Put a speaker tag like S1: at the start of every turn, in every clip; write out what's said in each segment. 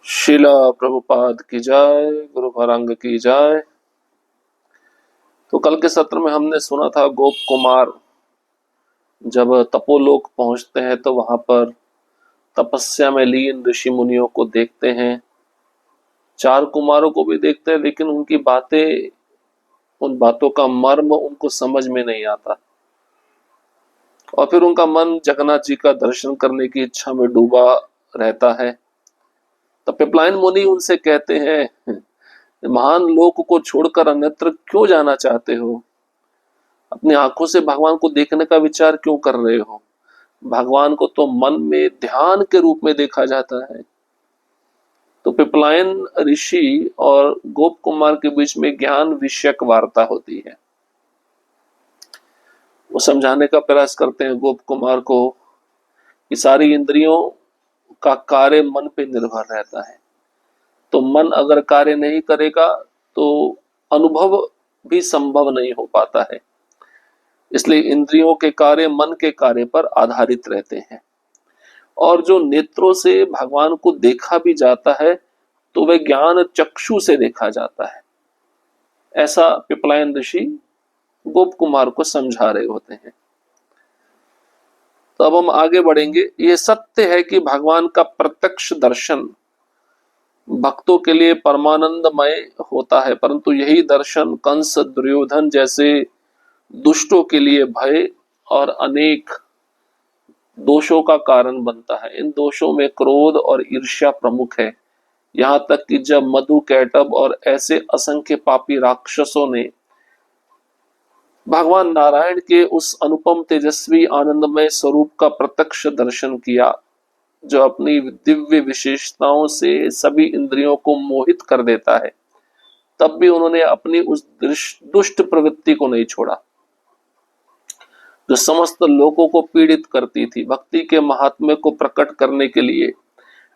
S1: शिला प्रभुपाद की जय, गुरु भरंग की जय। तो कल के सत्र में हमने सुना था गोप कुमार जब तपोलोक पहुंचते हैं तो वहां पर तपस्या में लीन ऋषि मुनियों को देखते हैं, चार कुमारों को भी देखते हैं, लेकिन उनकी बातें, उन बातों का मर्म उनको समझ में नहीं आता और फिर उनका मन जगन्नाथ जी का दर्शन करने की इच्छा में डूबा रहता है। तो पिपलायन मुनि उनसे कहते हैं, महान लोक को छोड़कर अन्यत्र क्यों जाना चाहते हो? अपनी आंखों से भगवान को देखने का विचार क्यों कर रहे हो? भगवान को तो मन में ध्यान के रूप में देखा जाता है। तो पिपलायन ऋषि और गोप कुमार के बीच में ज्ञान विषयक वार्ता होती है। वो समझाने का प्रयास करते हैं गोप कुमार को कि सारी इंद्रियों का कार्य मन पे निर्भर रहता है, तो मन अगर कार्य नहीं करेगा तो अनुभव भी संभव नहीं हो पाता है। इसलिए इंद्रियों के कार्य मन के कार्य पर आधारित रहते हैं, और जो नेत्रों से भगवान को देखा भी जाता है तो वह ज्ञान चक्षु से देखा जाता है। ऐसा पिपलायन ऋषि गोप कुमार को समझा रहे होते हैं। तो अब हम आगे बढ़ेंगे। ये सत्य है कि भगवान का प्रत्यक्ष दर्शन भक्तों के लिए परमानंदमय होता है, परंतु यही दर्शन कंस, दुर्योधन जैसे दुष्टों के लिए भय और अनेक दोषों का कारण बनता है। इन दोषों में क्रोध और ईर्ष्या प्रमुख है। यहाँ तक कि जब मधु, कैटभ और ऐसे असंख्य पापी राक्षसों ने भगवान नारायण के उस अनुपम तेजस्वी आनंदमय स्वरूप का प्रत्यक्ष दर्शन किया, जो अपनी दिव्य विशेषताओं से सभी इंद्रियों को मोहित कर देता है, तब भी उन्होंने अपनी उस दुष्ट प्रवृत्ति को नहीं छोड़ा जो समस्त लोगों को पीड़ित करती थी। भक्ति के महात्म्य को प्रकट करने के लिए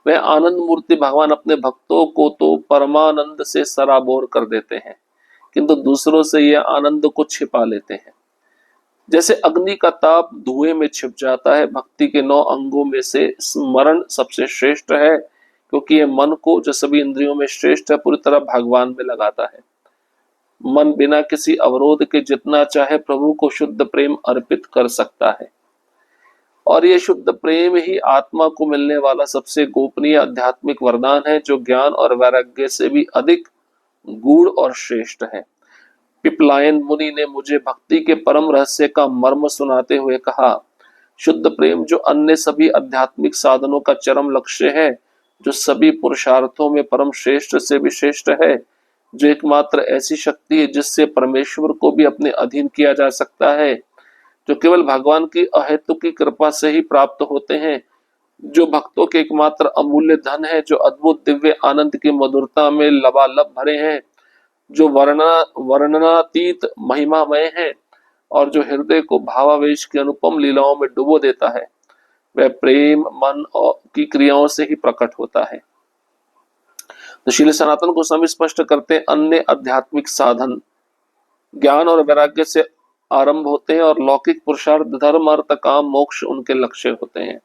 S1: वह आनंद मूर्ति भगवान अपने भक्तों को तो परमानंद से सराबोर कर देते हैं, किंतु दूसरों से यह आनंद को छिपा लेते हैं। जैसे अग्नि का ताप धुएं में छिप जाता है, भक्ति के 9 अंगों में से स्मरण सबसे श्रेष्ठ है, क्योंकि यह मन को, जो सभी इंद्रियों में श्रेष्ठ है, पूरी तरह भगवान में लगाता है। मन बिना किसी अवरोध के जितना चाहे प्रभु को शुद्ध प्रेम अर्पित कर सकता है, और ये शुद्ध प्रेम ही आत्मा को मिलने वाला सबसे गोपनीय आध्यात्मिक वरदान है, जो ज्ञान और वैराग्य से भी अधिक गूढ़ और श्रेष्ठ है। पिपलायन मुनि ने मुझे भक्ति के परम रहस्य का मर्म सुनाते हुए कहा, शुद्ध प्रेम जो अन्य सभी आध्यात्मिक साधनों का चरम लक्ष्य है, जो सभी पुरुषार्थों में परम श्रेष्ठ से भी श्रेष्ठ है, जो एकमात्र ऐसी शक्ति है जिससे परमेश्वर को भी अपने अधीन किया जा सकता है, जो केवल भगवान की अहेतुक की कृपा से ही प्राप्त होते हैं, जो भक्तों के एकमात्र अमूल्य धन है, जो अद्भुत दिव्य आनंद की मधुरता में लबालब भरे हैं, जो वर्णनातीत महिमामय है, और जो हृदय को भावावेश की अनुपम लीलाओं में डुबो देता है, वह प्रेम मन की क्रियाओं से ही प्रकट होता है। तो श्रील सनातन गोस्वामी स्पष्ट करते हैं, अन्य आध्यात्मिक साधन ज्ञान और वैराग्य से आरंभ होते हैं, और लौकिक पुरुषार्थ धर्म अर्थ काम मोक्ष उनके लक्ष्य होते हैं।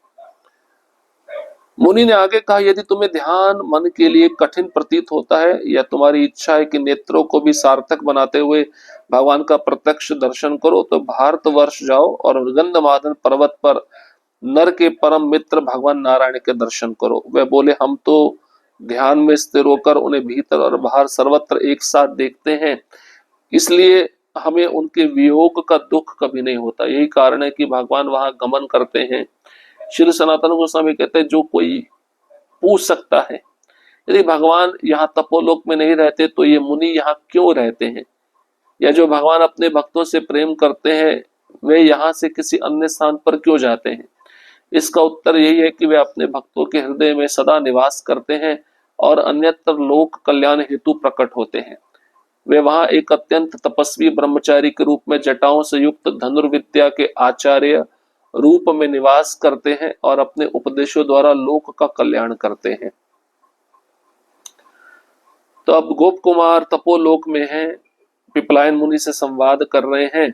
S1: मुनि ने आगे कहा, यदि तुम्हें ध्यान मन के लिए कठिन प्रतीत होता है, या तुम्हारी इच्छा है कि नेत्रों को भी सार्थक बनाते हुए भगवान का प्रत्यक्ष दर्शन करो, तो भारतवर्ष जाओ और गंधमादन पर्वत पर नर के परम मित्र भगवान नारायण के दर्शन करो। वे बोले, हम तो ध्यान में स्थिर होकर उन्हें भीतर और बाहर सर्वत्र एक साथ देखते हैं, इसलिए हमें उनके वियोग का दुख कभी नहीं होता। यही कारण है कि भगवान वहां गमन करते हैं। श्री सनातन गोस्वामी कहते हैं, जो कोई पूछ सकता है, यदि भगवान यहाँ तपोलोक में नहीं रहते तो ये मुनि यहाँ क्यों रहते हैं, या जो भगवान अपने भक्तों से प्रेम करते हैं वे यहाँ से किसी अन्य स्थान पर क्यों जाते हैं? इसका उत्तर यही है कि वे अपने भक्तों के हृदय में सदा निवास करते हैं और अन्यत्र लोक कल्याण हेतु प्रकट होते हैं। वे वहां एक अत्यंत तपस्वी ब्रह्मचारी के रूप में जटाओं से युक्त धनुर्विद्या के आचार्य रूप में निवास करते हैं और अपने उपदेशों द्वारा लोक का कल्याण करते हैं। तो अब गोप कुमार तपोलोक में हैं, पिपलायन मुनि से संवाद कर रहे हैं।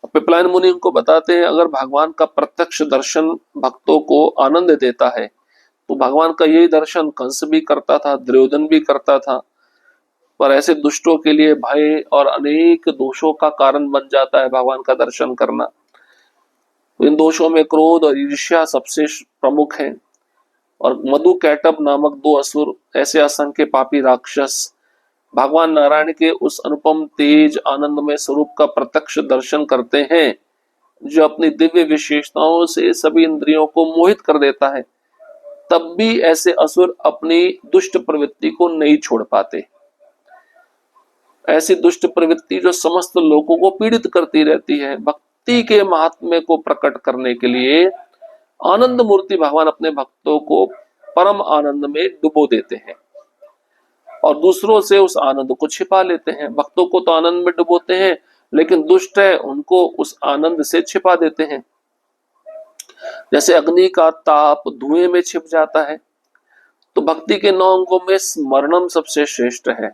S1: पिपलायन मुनि उनको बताते हैं, अगर भगवान का प्रत्यक्ष दर्शन भक्तों को आनंद देता है तो भगवान का यही दर्शन कंस भी करता था, दुर्योधन भी करता था, पर ऐसे दुष्टों के लिए भय और अनेक दोषों का कारण बन जाता है भगवान का दर्शन करना। इन दोषों में क्रोध और ईर्ष्या सबसे प्रमुख है। और मधु कैटभ नामक दो असुर, ऐसे असंख्य पापी राक्षस भगवान नारायण के उस अनुपम तेज आनंदमय स्वरूप का प्रत्यक्ष दर्शन करते हैं, जो अपनी दिव्य विशेषताओं से सभी इंद्रियों को मोहित कर देता है। तब भी ऐसे असुर अपनी दुष्ट प्रवृत्ति को नहीं छोड़ पाते। ऐसी दुष्ट प्रवृत्ति जो समस्त लोगों को पीड़ित करती रहती है, भक्ति के महात्म्य को प्रकट करने के लिए आनंद मूर्ति भगवान अपने भक्तों को परम आनंद में डुबो देते हैं और दूसरों से उस आनंद को छिपा लेते हैं। भक्तों को तो आनंद में डुबोते हैं, लेकिन दुष्ट है उनको उस आनंद से छिपा देते हैं। जैसे अग्नि का ताप धुएं में छिप जाता है, तो भक्ति के 9 अंगों में स्मरणम सबसे श्रेष्ठ है,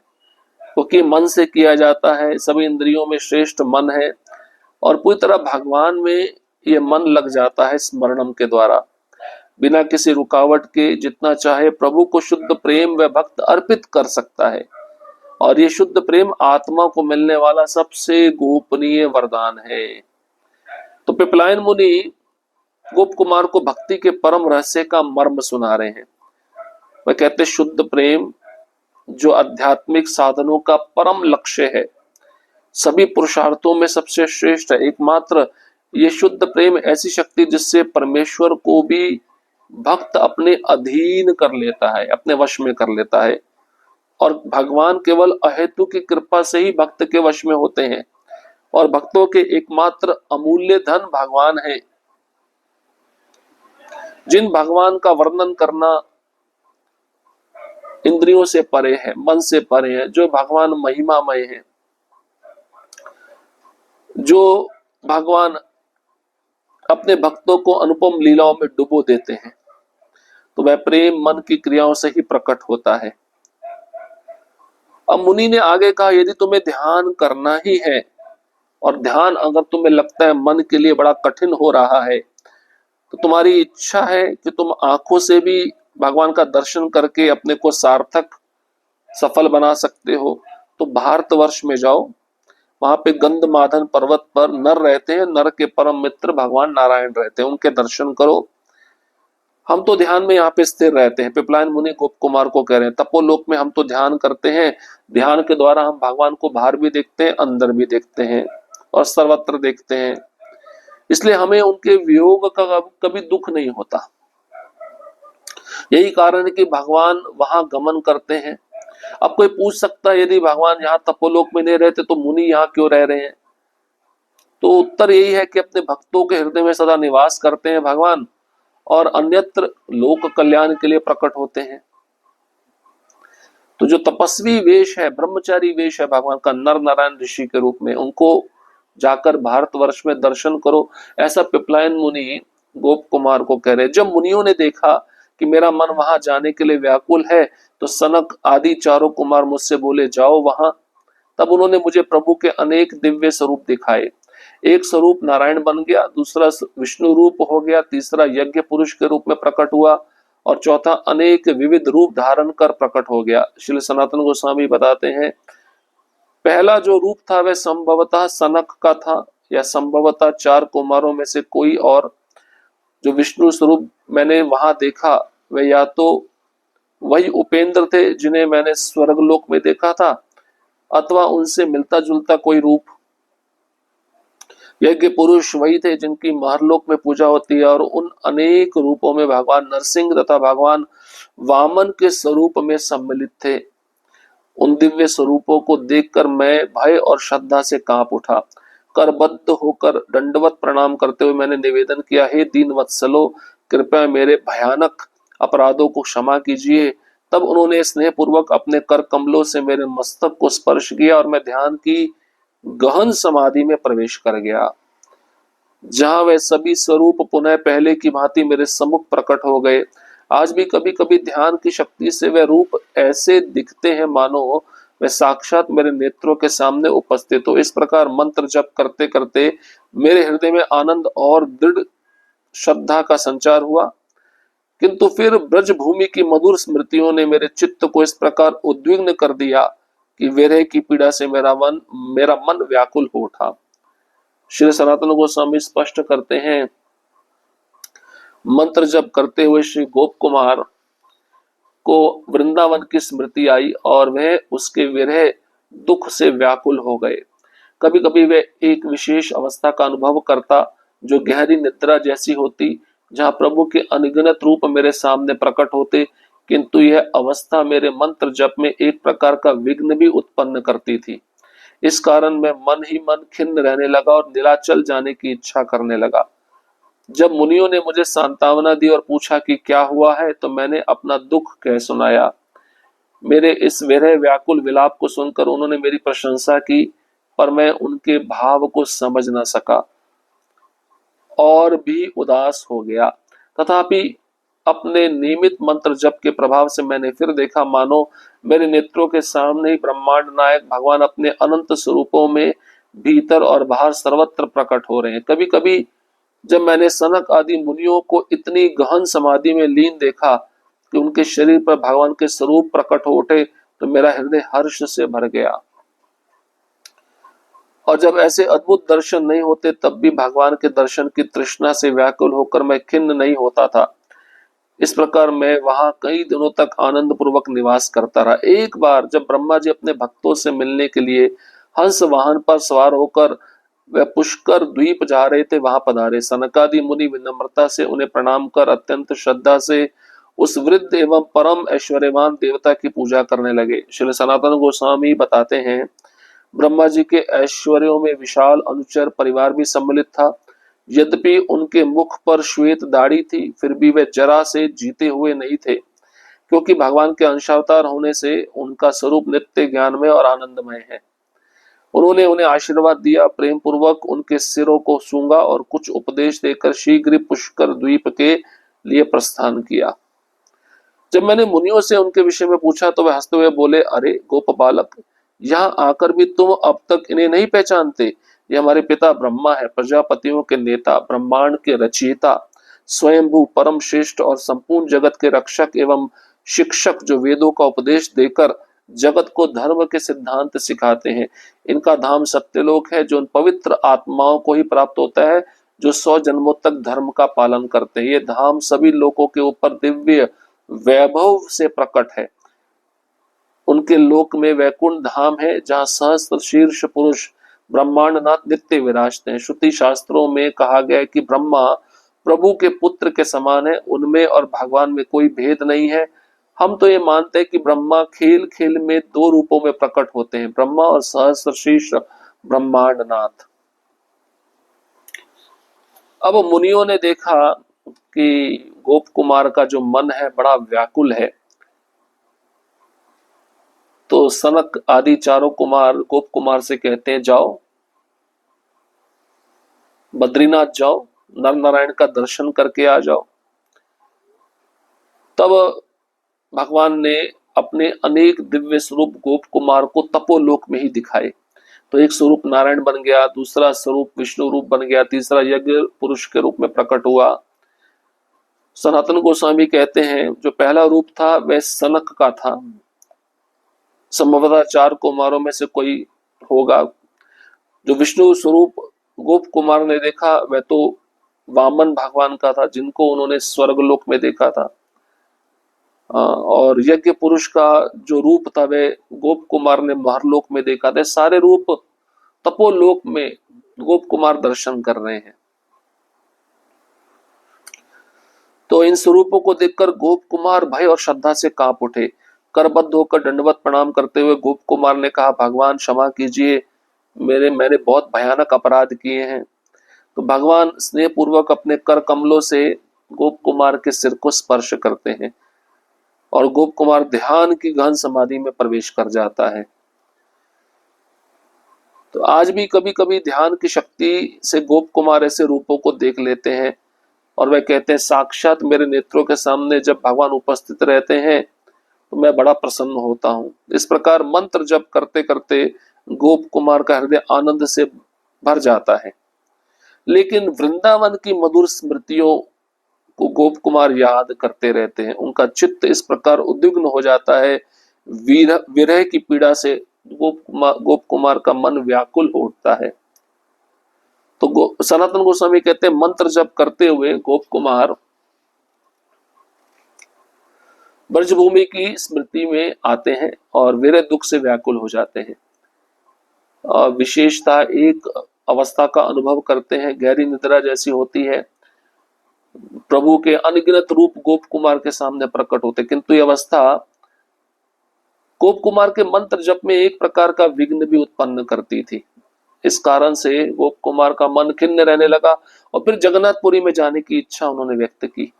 S1: क्योंकि मन से किया जाता है। सभी इंद्रियों में श्रेष्ठ मन है और पूरी तरह भगवान में ये मन लग जाता है स्मरणम के द्वारा। बिना किसी रुकावट के जितना चाहे प्रभु को शुद्ध प्रेम व भक्त अर्पित कर सकता है। और ये शुद्ध प्रेम आत्मा को मिलने वाला सबसे गोपनीय वरदान है। तो पिपलायन मुनि गोप कुमार को भक्ति के परम रहस्य का मर्म सुना रहे हैं। वह कहते शुद्ध प्रेम जो आध्यात्मिक साधनों का परम लक्ष्य है, सभी पुरुषार्थों में सबसे श्रेष्ठ है। एकमात्र ये शुद्ध प्रेम ऐसी शक्ति जिससे परमेश्वर को भी भक्त अपने अधीन कर लेता है, अपने वश में कर लेता है। और भगवान केवल अहेतु की कृपा से ही भक्त के वश में होते हैं और भक्तों के एकमात्र अमूल्य धन भगवान है। जिन भगवान का वर्णन करना इंद्रियों से परे है, मन से परे है, जो भगवान महिमामय है, जो भगवान अपने भक्तों को अनुपम लीलाओं में डुबो देते हैं, तो वह प्रेम मन की क्रियाओं से ही प्रकट होता है। अब मुनि ने आगे कहा, यदि तुम्हें ध्यान करना ही है और ध्यान अगर तुम्हें लगता है मन के लिए बड़ा कठिन हो रहा है, तो तुम्हारी इच्छा है कि तुम आंखों से भी भगवान का दर्शन करके अपने को सार्थक सफल बना सकते हो, तो भारतवर्ष में जाओ। वहां पे गंधमादन पर्वत पर नर रहते हैं, नर के परम मित्र भगवान नारायण रहते हैं, उनके दर्शन करो। हम तो ध्यान में यहाँ पे स्थिर रहते हैं। पिपलायन मुनि गोप कुमार को कह रहे हैं, तपोलोक में हम तो ध्यान करते हैं, ध्यान के द्वारा हम भगवान को बाहर भी देखते हैं, अंदर भी देखते हैं और सर्वत्र देखते हैं, इसलिए हमें उनके वियोग का कभी दुख नहीं होता। यही कारण है कि भगवान वहां गमन करते हैं। अब कोई पूछ सकता है, यदि भगवान यहाँ तपोलोक में नहीं रहते तो मुनि यहाँ क्यों रह रहे हैं? तो उत्तर यही है कि अपने भक्तों के हृदय में सदा निवास करते हैं भगवान और अन्यत्र लोक कल्याण के लिए प्रकट होते हैं। तो जो तपस्वी वेश है, ब्रह्मचारी वेश है भगवान का, नर नारायण ऋषि के रूप में, उनको जाकर भारतवर्ष में दर्शन करो, ऐसा पिपलायन मुनि गोप कुमार को कह रहे। जब मुनियों ने देखा कि मेरा मन वहां जाने के लिए व्याकुल है, तो सनक आदि चारों कुमार मुझसे बोले जाओ वहां। तब उन्होंने मुझे प्रभु के अनेक दिव्य स्वरूप दिखाए। एक स्वरूप नारायण बन गया, दूसरा विष्णु रूप हो गया, तीसरा यज्ञ पुरुष के रूप में प्रकट हुआ और चौथा अनेक विविध रूप धारण कर प्रकट हो गया। श्री सनातन गोस्वामी बताते हैं, पहला जो रूप था वह संभवतः सनक का था या संभवतः 4 कुमारों में से कोई और। जो विष्णु स्वरूप मैंने वहां देखा वह या तो वही उपेंद्र थे जिन्हें मैंने स्वर्गलोक में देखा था, अथवा उनसे मिलता जुलता कोई रूप। यज्ञ पुरुष वही थे जिनकी महरलोक में पूजा होती है और उन अनेक रूपों में भगवान नरसिंह तथा भगवान वामन के स्वरूप में सम्मिलित थे। उन दिव्य स्वरूपों को देखकर मैं भय और श्रद्धा से कांप उठा। करबद्ध होकर दंडवत प्रणाम करते हुए मैंने निवेदन किया, हे दीन वत्सलो, कृपया मेरे भयानक अपराधों को क्षमा कीजिए। तब उन्होंने स्नेह पूर्वक अपने कर कमलों से मेरे मस्तक को स्पर्श किया और मैं ध्यान की गहन समाधि में प्रवेश कर गया, जहां वे सभी स्वरूप पुनः पहले की भांति मेरे सम्मुख प्रकट हो गए। आज भी कभी कभी ध्यान की शक्ति से वे रूप ऐसे दिखते हैं मानो वे साक्षात मेरे नेत्रों के सामने उपस्थित हो। इस प्रकार मंत्र जप करते करते मेरे हृदय में आनंद और दृढ़ श्रद्धा का संचार हुआ। किंतु फिर ब्रजभूमि की मधुर स्मृतियों ने मेरे चित्त को इस प्रकार उद्विग्न कर दिया कि विरह की पीड़ा से मेरा मन व्याकुल हो उठा। श्री सनातन गोस्वामी स्पष्ट करते हैं, मंत्र जप करते हुए श्री गोप कुमार को वृंदावन की स्मृति आई और वह उसके विरह दुख से व्याकुल हो गए। कभी कभी वे एक विशेष अवस्था का अनुभव करता जो गहरी निद्रा जैसी होती, जहाँ प्रभु के अनगिनत रूप मेरे सामने प्रकट होते, किंतु यह अवस्था मेरे मंत्र जप में एक प्रकार का विघ्न भी उत्पन्न करती थी। इस कारण मैं मन ही मन खिन्न रहने लगा और नीलाचल जाने की इच्छा करने लगा। जब मुनियों ने मुझे सांत्वना दी और पूछा कि क्या हुआ है, तो मैंने अपना दुख कह सुनाया। मेरे इस विरह व्याकुल विलाप को सुनकर उन्होंने मेरी प्रशंसा की, पर मैं उनके भाव को समझ न सका और भी उदास हो गया। तथापि अपने नियमित मंत्र जप के प्रभाव से मैंने फिर देखा मानो मेरे नेत्रों के सामने ही ब्रह्मांड नायक भगवान अपने अनंत स्वरूपों में भीतर और बाहर सर्वत्र प्रकट हो रहे हैं। कभी कभी जब मैंने सनक आदि मुनियों को इतनी गहन समाधि में लीन देखा कि उनके शरीर पर भगवान के स्वरूप प्रकट हो उठे, तो मेरा हृदय हर्ष से भर गया। और जब ऐसे अद्भुत दर्शन नहीं होते तब भी भगवान के दर्शन की तृष्णा से व्याकुल होकर मैं खिन्न नहीं होता था। इस प्रकार मैं वहां कई दिनों तक आनंद पूर्वक निवास करता रहा। एक बार जब ब्रह्मा जी अपने भक्तों से मिलने के लिए हंस वाहन पर सवार होकर वह पुष्कर द्वीप जा रहे थे, वहां पधारे। सनकादि मुनि विनम्रता से उन्हें प्रणाम कर अत्यंत श्रद्धा से उस वृद्ध एवं परम ऐश्वर्यवान देवता की पूजा करने लगे। श्री सनातन गोस्वामी बताते हैं, ब्रह्मा जी के ऐश्वर्यों में विशाल अनुचर परिवार भी सम्मिलित था। यद्यपि उनके मुख पर श्वेत दाढ़ी थी, फिर भी वे जरा से जीते हुए नहीं थे, क्योंकि भगवान के अंशावतार होने से उनका स्वरूप नित्य ज्ञानमय और आनंदमय है। उन्होंने उन्हें आशीर्वाद दिया, प्रेम पूर्वक उनके सिरों को सूंघा और कुछ उपदेश देकर शीघ्र ही पुष्कर द्वीप के लिए प्रस्थान किया। जब मैंने मुनियों से उनके विषय में पूछा तो वे हंसते हुए बोले, अरे गोप बालक, यहाँ आकर भी तुम अब तक इन्हें नहीं पहचानते? ये हमारे पिता ब्रह्मा है, प्रजापतियों के नेता, ब्रह्मांड के रचयिता, स्वयंभू परम श्रेष्ठ और संपूर्ण जगत के रक्षक एवं शिक्षक, जो वेदों का उपदेश देकर जगत को धर्म के सिद्धांत सिखाते हैं। इनका धाम सत्यलोक है, जो उन पवित्र आत्माओं को ही प्राप्त होता है जो 100 जन्मों तक धर्म का पालन करते हैं। ये धाम सभी लोगों के ऊपर दिव्य वैभव से प्रकट है। उनके लोक में वैकुंठ धाम है, जहाँ सहस्त्र शीर्ष पुरुष ब्रह्मांडनाथ नित्य विराजते हैं। श्रुति शास्त्रों में कहा गया है कि ब्रह्मा प्रभु के पुत्र के समान है, उनमें और भगवान में कोई भेद नहीं है। हम तो ये मानते हैं कि ब्रह्मा खेल खेल में 2 रूपों में प्रकट होते हैं, ब्रह्मा और सहस्त्र शीर्ष ब्रह्मांडनाथ। अब मुनियों ने देखा कि गोप कुमार का जो मन है बड़ा व्याकुल है, तो सनक आदि चारों कुमार गोप कुमार से कहते हैं, जाओ बद्रीनाथ जाओ, नर नारायण का दर्शन करके आ जाओ। तब भगवान ने अपने अनेक दिव्य स्वरूप गोप कुमार को तपोलोक में ही दिखाए। तो एक स्वरूप नारायण बन गया, दूसरा स्वरूप विष्णु रूप बन गया, तीसरा यज्ञ पुरुष के रूप में प्रकट हुआ। सनातन गोस्वामी कहते हैं, जो पहला रूप था वह सनक का था, संभवतः 4 कुमारों में से कोई होगा। जो विष्णु स्वरूप गोप कुमार ने देखा वह तो वामन भगवान का था, जिनको उन्होंने स्वर्गलोक में देखा था। और यज्ञ पुरुष का जो रूप था वह गोप कुमार ने महरलोक में देखा था। सारे रूप तपोलोक में गोप कुमार दर्शन कर रहे हैं। तो इन स्वरूपों को देखकर गोप कुमार भय और श्रद्धा से कांप उठे। करबद्ध होकर दंडवत प्रणाम करते हुए गोप कुमार ने कहा, भगवान क्षमा कीजिए, मैंने बहुत भयानक अपराध किए हैं। तो भगवान स्नेह पूर्वक अपने कर कमलों से गोप कुमार के सिर को स्पर्श करते हैं और गोप कुमार ध्यान की गहन समाधि में प्रवेश कर जाता है। तो आज भी कभी कभी ध्यान की शक्ति से गोप कुमार ऐसे रूपों को देख लेते हैं और वह कहते हैं, साक्षात मेरे नेत्रों के सामने जब भगवान उपस्थित रहते हैं तो मैं बड़ा प्रसन्न होता हूँ। इस प्रकार मंत्र जप करते करते गोप कुमार का हृदय आनंद से भर जाता है। लेकिन वृंदावन की मधुर स्मृतियों को गोप कुमार याद करते रहते हैं। उनका चित्त इस प्रकार उद्विग्न हो जाता है, विरह की पीड़ा से गोप कुमार का मन व्याकुल हो उठता है। तो सनातन गोस्वामी कहते हैं मंत्र जप करते हुए गोप कुमार ब्रजभूमि की स्मृति में आते हैं और विरह दुख से व्याकुल हो जाते हैं। विशेषता एक अवस्था का अनुभव करते हैं, गहरी निद्रा जैसी होती है। प्रभु के अनगिनत रूप गोप कुमार के सामने प्रकट होते, किंतु ये अवस्था गोप कुमार के मंत्र जप में एक प्रकार का विघ्न भी उत्पन्न करती थी। इस कारण से गोप कुमार का मन खिन्न रहने लगा और फिर जगन्नाथपुरी में जाने की इच्छा उन्होंने व्यक्त की।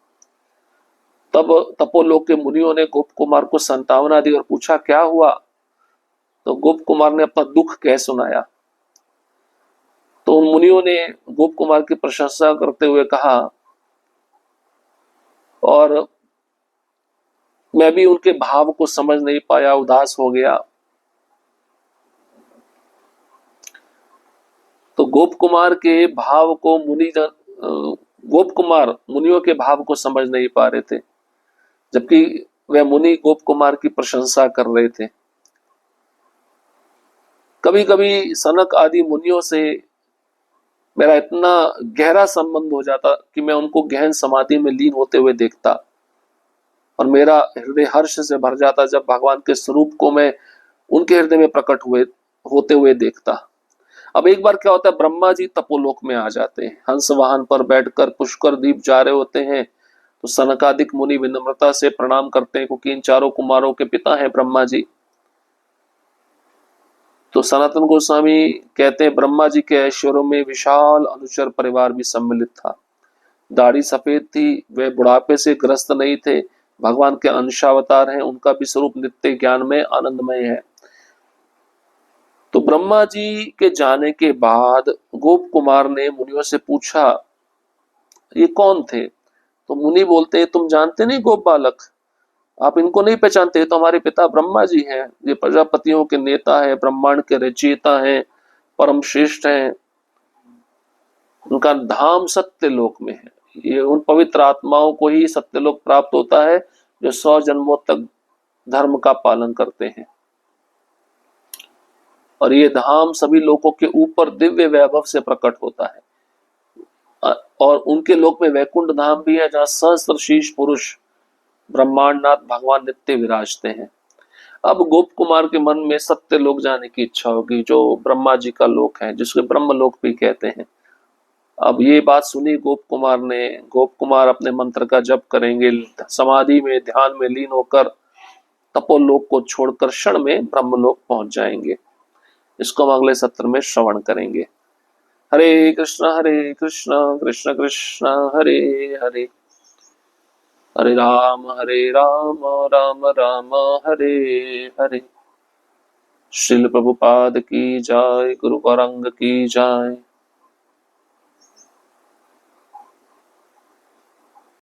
S1: तब तपोलोक के मुनियों ने गोप कुमार को सांत्वना दी और पूछा क्या हुआ। तो गोप कुमार ने अपना दुख कह सुनाया। तो उन मुनियों ने गोप कुमार की प्रशंसा करते हुए कहा, और मैं भी उनके भाव को समझ नहीं पाया, उदास हो गया। तो गोप कुमार के भाव को गोप कुमार मुनियों के भाव को समझ नहीं पा रहे थे, जबकि वह मुनि गोप कुमार की प्रशंसा कर रहे थे। कभी कभी सनक आदि मुनियों से मेरा इतना गहरा संबंध हो जाता कि मैं उनको गहन समाधि में लीन होते हुए देखता और मेरा हृदय हर्ष से भर जाता जब भगवान के स्वरूप को मैं उनके हृदय में प्रकट होते हुए देखता। अब एक बार क्या होता है, ब्रह्मा जी तपोलोक में आ जाते हैं, हंस वाहन पर बैठकर पुष्कर दीप जा रहे होते हैं। तो सनकादिक मुनि विनम्रता से प्रणाम करते हैं, क्योंकि इन चारों कुमारों के पिता हैं ब्रह्मा जी। तो सनातन गोस्वामी कहते हैं ब्रह्मा जी के ऐश्वर्यों में विशाल अनुचर परिवार भी सम्मिलित था। दाढ़ी सफेद थी, वे बुढ़ापे से ग्रस्त नहीं थे, भगवान के अंशावतार हैं, उनका भी स्वरूप नित्य ज्ञान में आनंदमय है। तो ब्रह्मा जी के जाने के बाद गोप कुमार ने मुनियों से पूछा ये कौन थे। तो मुनि बोलते हैं तुम जानते नहीं गोप बालक, आप इनको नहीं पहचानते, तो हमारे पिता ब्रह्मा जी हैं, ये प्रजापतियों के नेता है, ब्रह्मांड के रचयिता हैं, परम श्रेष्ठ हैं। उनका धाम सत्य लोक में है, ये उन पवित्र आत्माओं को ही सत्यलोक प्राप्त होता है जो 100 जन्मों तक धर्म का पालन करते हैं। और ये धाम सभी लोकों के ऊपर दिव्य वैभव से प्रकट होता है। और उनके लोक में वैकुंठ धाम भी है, जहाँ सहस्त्रशीर्ष पुरुष ब्रह्मांडनाथ भगवान नित्य विराजते हैं। अब गोप कुमार के मन में सत्य लोक जाने की इच्छा होगी, जो ब्रह्मा जी का लोक है, जिसके ब्रह्म लोक भी कहते हैं। अब ये बात सुनी गोप कुमार ने। गोप कुमार अपने मंत्र का जप करेंगे, समाधि में ध्यान में लीन होकर तपोलोक को छोड़कर क्षण में ब्रह्मलोक पहुंच जाएंगे। इसको हम अगले सत्र में श्रवण करेंगे। हरे कृष्ण कृष्ण कृष्ण हरे हरे, हरे राम राम राम हरे हरे। श्रील प्रभुपाद की जय, गुरु गौरांग की जय।